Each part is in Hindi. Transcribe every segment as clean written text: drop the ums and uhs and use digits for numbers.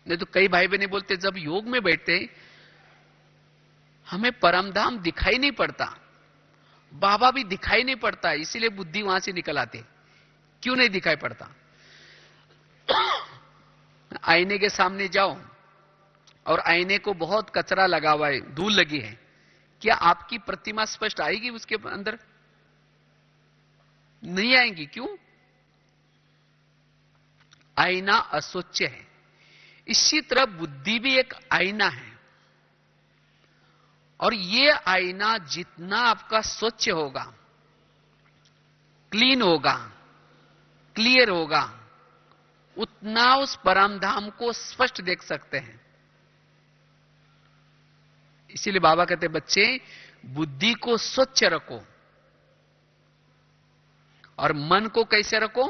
नहीं तो कई भाई बहने बोलते जब योग में बैठते हमें परमधाम दिखाई नहीं पड़ता, बाबा भी दिखाई नहीं पड़ता, इसीलिए बुद्धि वहां से निकल आते। क्यों नहीं दिखाई पड़ता? आईने के सामने जाओ और आईने को बहुत कचरा लगा हुआ है, धूल लगी है, क्या आपकी प्रतिमा स्पष्ट आएगी उसके अंदर? नहीं आएंगी। क्यों? आईना अस्वच्छ है। इसी तरह बुद्धि भी एक आईना है, और ये आईना जितना आपका स्वच्छ होगा, क्लीन होगा, क्लियर होगा, उतना उस परमधाम को स्पष्ट देख सकते हैं। इसीलिए बाबा कहते बच्चे बुद्धि को स्वच्छ रखो और मन को कैसे रखो?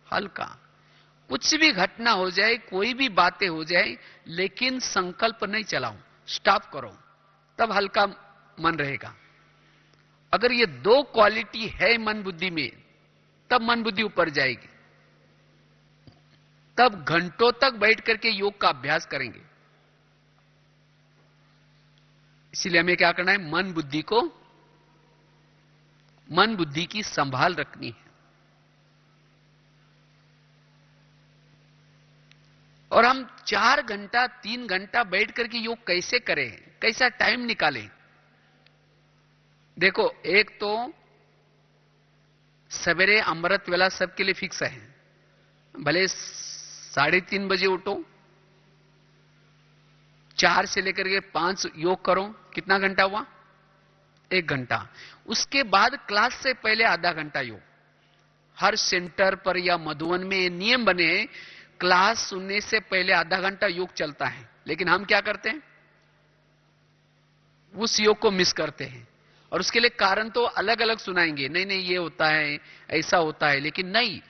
हल्का। कुछ भी घटना हो जाए, कोई भी बातें हो जाए, लेकिन संकल्प नहीं चलाओ, स्टॉप करो, तब हल्का मन रहेगा। अगर ये दो क्वालिटी है मन बुद्धि में, तब मन बुद्धि ऊपर जाएगी, तब घंटों तक बैठ करके योग का अभ्यास करेंगे। इसीलिए हमें क्या करना है? मन बुद्धि की संभाल रखनी है। और हम 4 घंटा 3 घंटा बैठ करके योग कैसे करें, कैसा टाइम निकालें? देखो, एक तो सवेरे अमृत वेला सबके लिए फिक्स है, भले 3:30 बजे उठो, 4 से लेकर के 5 योग करो। कितना घंटा हुआ? 1 घंटा। उसके बाद क्लास से पहले आधा घंटा योग। हर सेंटर पर या मधुवन में ये नियम बने हैं, क्लास सुनने से पहले आधा घंटा योग चलता है, लेकिन हम क्या करते हैं? उस योग को मिस करते हैं। और उसके लिए कारण तो अलग अलग सुनाएंगे, नहीं नहीं ये होता है, ऐसा होता है, लेकिन नहीं,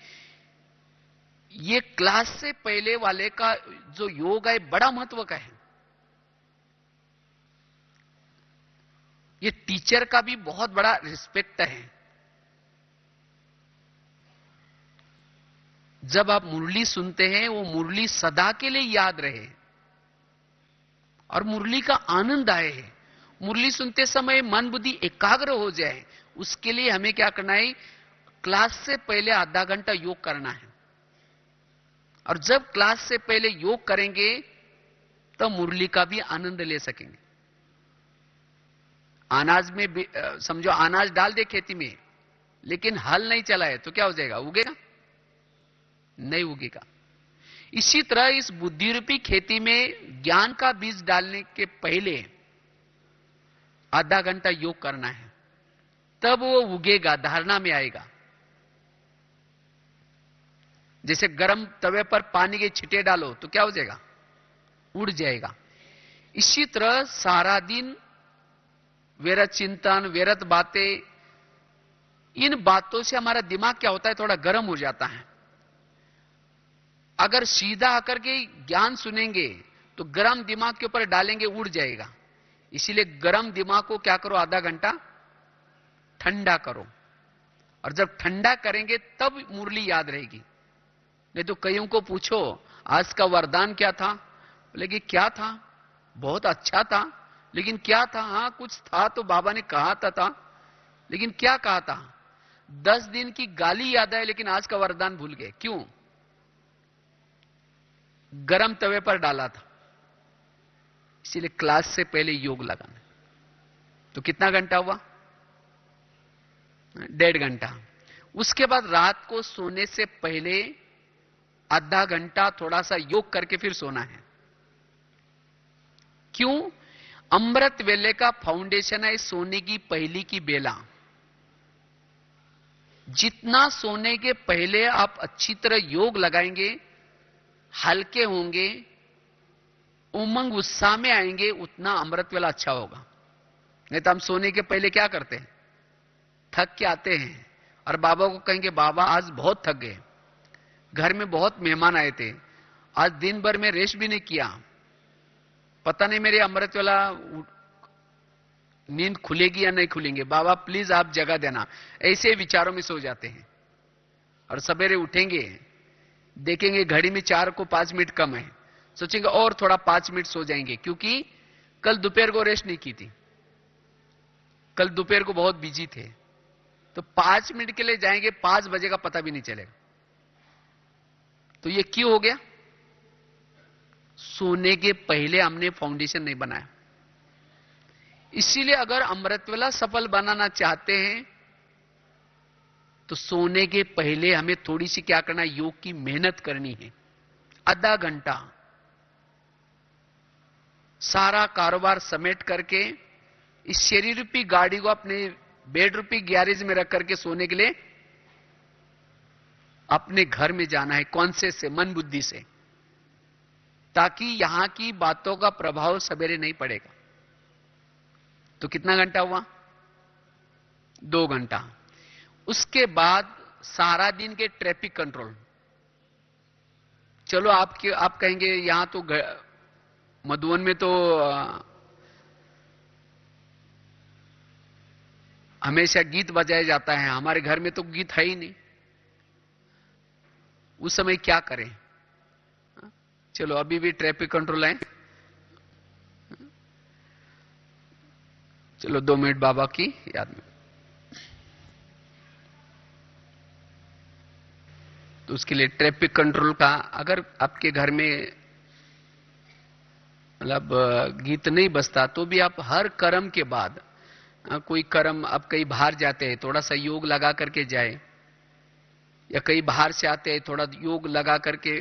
ये क्लास से पहले वाले का जो योग है बड़ा महत्व का है। ये टीचर का भी बहुत बड़ा रिस्पेक्ट है। जब आप मुरली सुनते हैं, वो मुरली सदा के लिए याद रहे और मुरली का आनंद आए। मुरली सुनते समय मन बुद्धि एकाग्र हो जाए, उसके लिए हमें क्या करना है? क्लास से पहले आधा घंटा योग करना है। और जब क्लास से पहले योग करेंगे, तो मुरली का भी आनंद ले सकेंगे। अनाज में समझो, अनाज डाल दे खेती में, लेकिन हल नहीं चला है, तो क्या हो जाएगा? उगेगा? नहीं उगेगा। इसी तरह इस बुद्धि रूपी खेती में ज्ञान का बीज डालने के पहले आधा घंटा योग करना है, तब वो उगेगा, धारणा में आएगा। जैसे गर्म तवे पर पानी के छिटे डालो तो क्या हो जाएगा? उड़ जाएगा। इसी तरह सारा दिन व्यर्थ चिंतन, व्यर्थ बातें, इन बातों से हमारा दिमाग क्या होता है? थोड़ा गर्म हो जाता है। अगर सीधा आकर के ज्ञान सुनेंगे तो गर्म दिमाग के ऊपर डालेंगे, उड़ जाएगा। इसीलिए गर्म दिमाग को क्या करो? आधा घंटा ठंडा करो, और जब ठंडा करेंगे तब मुरली याद रहेगी। नहीं तो कईयों को पूछो आज का वरदान क्या था, बोलेगी क्या था? बहुत अच्छा था, लेकिन क्या था? हाँ कुछ था तो बाबा ने कहा था, लेकिन क्या कहा था? 10 दिन की गाली याद है, लेकिन आज का वरदान भूल गए। क्यों? गरम तवे पर डाला था। इसीलिए क्लास से पहले योग लगाना। तो कितना घंटा हुआ? 1.5 घंटा। उसके बाद रात को सोने से पहले आधा घंटा थोड़ा सा योग करके फिर सोना है। क्यों? अमृत वेले का फाउंडेशन है सोने की पहली की बेला। जितना सोने के पहले आप अच्छी तरह योग लगाएंगे, हल्के होंगे, उमंग उत्साह में आएंगे, उतना अमृत वेला अच्छा होगा। नहीं तो हम सोने के पहले क्या करते हैं? थक के आते हैं और बाबा को कहेंगे बाबा आज बहुत थक गए, घर में बहुत मेहमान आए थे, आज दिन भर में रेस्ट भी नहीं किया, पता नहीं मेरे अमृत वेला नींद खुलेगी या नहीं खुलेंगे, बाबा प्लीज आप जगह देना। ऐसे विचारों में सो जाते हैं। और सवेरे उठेंगे, देखेंगे घड़ी में 4 को 5 मिनट कम है, सोचेंगे और थोड़ा 5 मिनट सो जाएंगे, क्योंकि कल दोपहर को रेस्ट नहीं की थी, कल दोपहर को बहुत बिजी थे, तो 5 मिनट के लिए जाएंगे, 5 बजे का पता भी नहीं चलेगा। तो ये क्यों हो गया? सोने के पहले हमने फाउंडेशन नहीं बनाया। इसीलिए अगर अमृतवेला सफल बनाना चाहते हैं तो सोने के पहले हमें थोड़ी सी क्या करना है, योग की मेहनत करनी है। आधा घंटा सारा कारोबार समेट करके इस शरीर रूपी गाड़ी को अपने बेड रूपी गैरेज में रख करके सोने के लिए अपने घर में जाना है, कॉन्शियस से, मन बुद्धि से, ताकि यहां की बातों का प्रभाव सवेरे नहीं पड़ेगा। तो कितना घंटा हुआ? 2 घंटा। उसके बाद सारा दिन के ट्रैफिक कंट्रोल। चलो आप कहेंगे यहां तो मधुबन में तो हमेशा गीत बजाया जाता है, हमारे घर में तो गीत है ही नहीं, उस समय क्या करें? चलो अभी भी ट्रैफिक कंट्रोल है, चलो 2 मिनट बाबा की याद में। तो उसके लिए ट्रैफिक कंट्रोल का, अगर आपके घर में मतलब गीत नहीं बजता तो भी आप हर कर्म के बाद, कोई कर्म आप कहीं बाहर जाते हैं थोड़ा सा योग लगा करके जाए, या कहीं बाहर से आते हैं थोड़ा योग लगा करके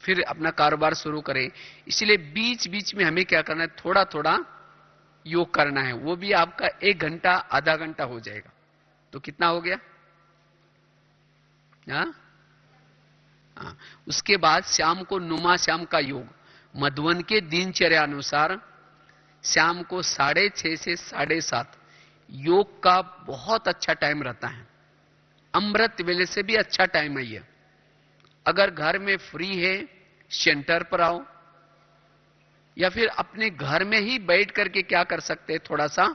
फिर अपना कारोबार शुरू करें। इसलिए बीच बीच में हमें क्या करना है, थोड़ा थोड़ा योग करना है। वो भी आपका 1 घंटा आधा घंटा हो जाएगा। तो कितना हो गया? हाँ, उसके बाद शाम को नुमा शाम का योग, मधुबन के दिनचर्या अनुसार शाम को 6:30 से 7:30 योग का बहुत अच्छा टाइम रहता है। अमृत वेले से भी अच्छा टाइम है ये। अगर घर में फ्री है, सेंटर पर आओ, या फिर अपने घर में ही बैठ करके क्या कर सकते हैं, थोड़ा सा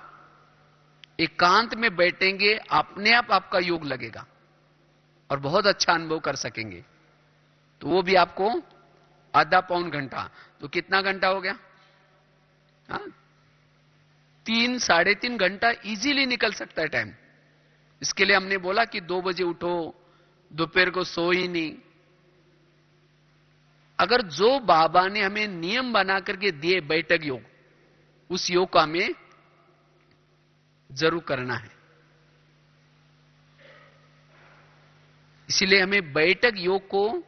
एकांत में बैठेंगे, अपने आप आपका योग लगेगा और बहुत अच्छा अनुभव कर सकेंगे। तो वो भी आपको आधा पौन घंटा, तो कितना घंटा हो गया? 3 साढ़े 3 घंटा इजीली निकल सकता है टाइम। इसके लिए हमने बोला कि 2 बजे उठो, दोपहर को सो ही नहीं। अगर जो बाबा ने हमें नियम बना करके दिए बैठक योग, उस योग को हमें जरूर करना है। इसीलिए हमें बैठक योग को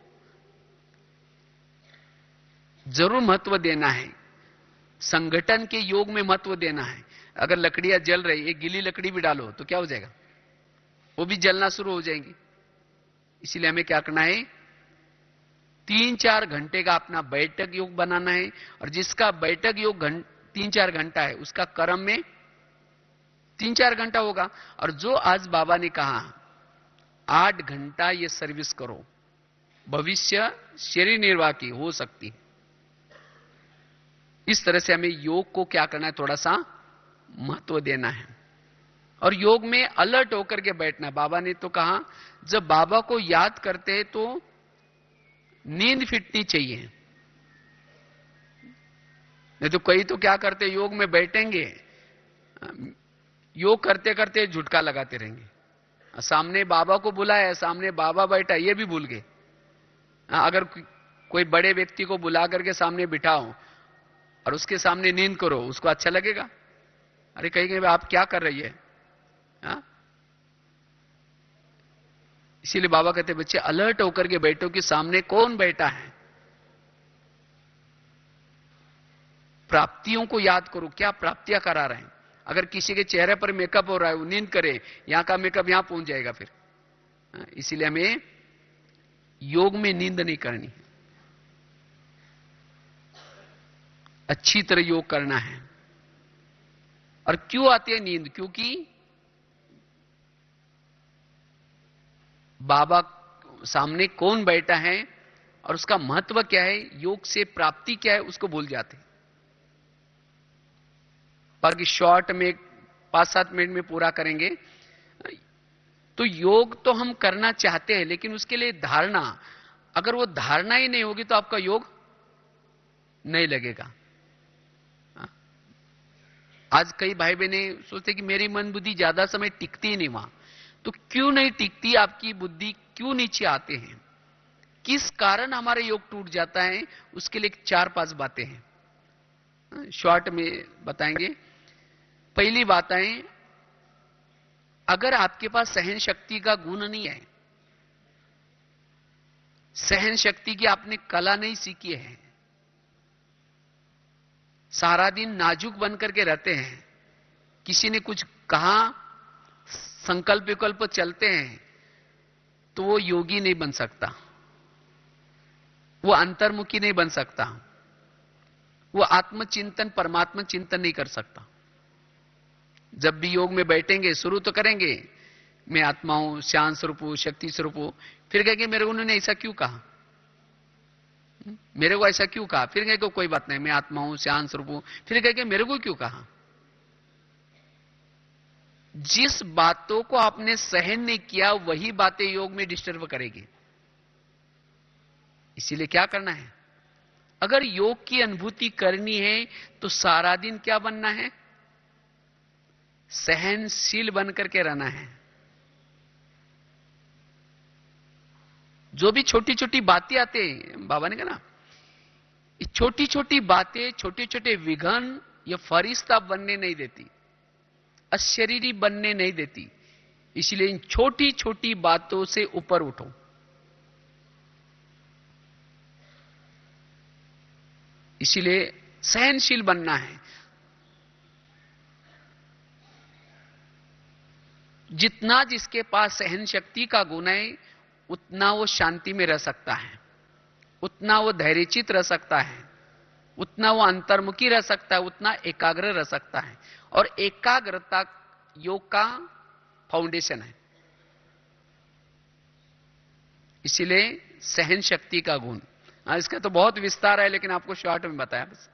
जरूर महत्व देना है। संगठन के योग में महत्व देना है। अगर लकड़ियां जल रही, एक गीली लकड़ी भी डालो तो क्या हो जाएगा? वो भी जलना शुरू हो जाएंगी। इसीलिए हमें क्या करना है, 3-4 घंटे का अपना बैठक योग बनाना है। और जिसका बैठक योग 3-4 घंटा है, उसका कर्म में 3-4 घंटा होगा। और जो आज बाबा ने कहा 8 घंटा ये सर्विस करो, भविष्य शरीर निर्वाह की हो सकती। इस तरह से हमें योग को क्या करना है, थोड़ा सा महत्व देना है। और योग में अलर्ट होकर के बैठना। बाबा ने तो कहा जब बाबा को याद करते हैं तो नींद फिटनी चाहिए। नहीं तो कई तो क्या करते, योग में बैठेंगे, योग करते करते झुटका लगाते रहेंगे। सामने बाबा को बुलाया, सामने बाबा बैठा, ये भी भूल गए। अगर कोई बड़े व्यक्ति को बुला करके सामने बिठाओ और उसके सामने नींद करो, उसको अच्छा लगेगा? अरे कहेंगे आप क्या कर रही है? इसीलिए बाबा कहते बच्चे अलर्ट होकर के बैठो कि सामने कौन बैठा है। प्राप्तियों को याद करो, क्या प्राप्तियां करा रहे हैं। अगर किसी के चेहरे पर मेकअप हो रहा है, वो नींद करे, यहां का मेकअप यहां पहुंच जाएगा फिर। इसीलिए हमें योग में नींद नहीं करनी है, अच्छी तरह योग करना है। और क्यों आती है नींद? क्योंकि बाबा सामने कौन बैठा है और उसका महत्व क्या है, योग से प्राप्ति क्या है, उसको भूल जाते। बाकी शॉर्ट में 5-7 मिनट में पूरा करेंगे। तो योग तो हम करना चाहते हैं, लेकिन उसके लिए धारणा, अगर वो धारणा ही नहीं होगी तो आपका योग नहीं लगेगा। आज कई भाई बहने सोचते कि मेरी मन बुद्धि ज्यादा समय टिकती ही नहीं वहां। तो क्यों नहीं टिकती आपकी बुद्धि, क्यों नीचे आते हैं, किस कारण हमारा योग टूट जाता है, उसके लिए 4-5 बातें हैं, शॉर्ट में बताएंगे। पहली बात है, अगर आपके पास सहन शक्ति का गुण नहीं है, सहन शक्ति की आपने कला नहीं सीखी है, सारा दिन नाजुक बन करके रहते हैं, किसी ने कुछ कहा, संकल्प विकल्प चलते हैं, तो वो योगी नहीं बन सकता, वो अंतर्मुखी नहीं बन सकता, वो आत्मचिंतन परमात्मा चिंतन नहीं कर सकता। जब भी योग में बैठेंगे, शुरू तो करेंगे मैं आत्मा हूं, शांत स्वरूप हूं, शक्ति स्वरूप हूं, फिर कहेंगे मेरे उन्होंने ऐसा क्यों कहा, मेरे को ऐसा क्यों कहा, फिर कहेंगे कोई बात नहीं मैं आत्मा हूं, शांत स्वरूप हूं, फिर कहेंगे मेरे को क्यों कहा। जिस बातों को आपने सहन नहीं किया वही बातें योग में डिस्टर्ब करेगी। इसीलिए क्या करना है, अगर योग की अनुभूति करनी है तो सारा दिन क्या बनना है, सहनशील बनकर के रहना है। जो भी छोटी छोटी बातें आते हैं, बाबा ने कहा ना, छोटी छोटी बातें, छोटे छोटे विघन ये फरिश्ता बनने नहीं देती, अशरीरी बनने नहीं देती। इसलिए इन छोटी छोटी बातों से ऊपर उठो। इसीलिए सहनशील बनना है। जितना जिसके पास सहन शक्ति का गुण है उतना वो शांति में रह सकता है, उतना वो धैर्यचित रह सकता है, उतना वो अंतर्मुखी रह सकता है, उतना एकाग्र रह सकता है। और एकाग्रता योग का फाउंडेशन है। इसीलिए सहन शक्ति का गुण, इसका तो बहुत विस्तार है लेकिन आपको शॉर्ट में बताया बस।